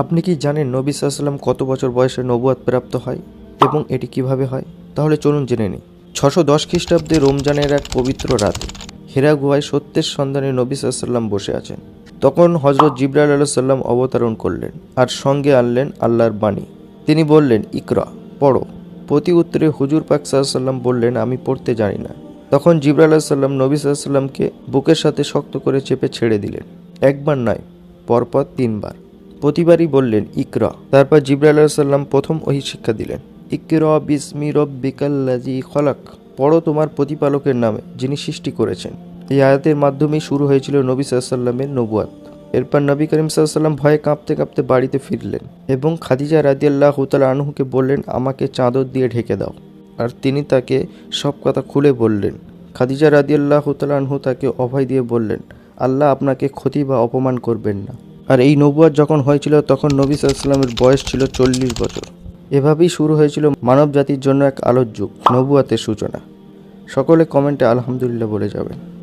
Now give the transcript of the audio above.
আপনি কি জানেন নবী সাল্লাল্লাহু আলাইহি ওয়াসাল্লাম কত বছর বয়সে নবুয়ত প্রাপ্ত হয় এবং এটি কিভাবে হয়? তাহলে চলুন জেনে নিই। 610 খ্রিস্টাব্দে রমজানের এক পবিত্র রাতে হিরা গুহায় সত্যের সন্ধানে নবী সাল্লাল্লাহু আলাইহি ওয়াসাল্লাম বসে আছেন। তখন হযরত জিবরাইল আলাইহিস সালাম অবতরণ করলেন আর সঙ্গে আনলেন আল্লাহর বাণী। তিনি বললেন, ইকরা, পড়ো। প্রতি উত্তরে হুজুর পাক সাল্লাল্লাহু আলাইহি ওয়াসাল্লাম বললেন, আমি পড়তে জানি না। তখন জিবরাইল আলাইহিস সালাম নবী সাল্লাল্লাহু আলাইহি ওয়াসাল্লামকে বুকের সাথে শক্ত করে চেপে ছেড়ে দিলেন। একবার নয়, পরপর 3 বার। প্রতিবারই বললেন, ইকরা। তারপর জিবরাইল আলাইহিস সালাম প্রথম ওহী শিক্ষা দিলেন, ইকরা বিসমি রব্বিকাল্লাযী খলাক। পড়ো তোমার প্রতিপালকের নামে, যিনি সৃষ্টি করেছেন। এই আয়াতের মাধ্যমেই শুরু হয়েছিল নবী সাল্লাল্লাহু আলাইহি ওয়াসাল্লামের নবুয়ত। এরপর নবী করিম সাল্লাল্লাহু আলাইহি ওয়াসাল্লাম ভয়ে কাঁপতে কাঁপতে বাড়িতে ফিরলেন এবং খাদিজা রাদিয়াল্লাহু তাআলা আনহুকে বললেন, আমাকে চাদর দিয়ে ঢেকে দাও। আর তিনি তাকে সব কথা খুলে বললেন। খাদিজা রাদিয়াল্লাহু তাআলা আনহু তাকে অভয় দিয়ে বললেন, আল্লাহ আপনাকে ক্ষতি বা অপমান করবেন না। আর এই নবুয়ত যখন হয়েছিল তখন নবী সাল্লাল্লাহু আলাইহি ওয়াসাল্লামের বয়স ছিল 40 বছর। এভাবেই শুরু হয়েছিল মানব জাতির জন্য এক আলোর যুগ, নবুয়তের সূচনা। সকলে কমেন্টে আলহামদুলিল্লাহ বলে যাবেন।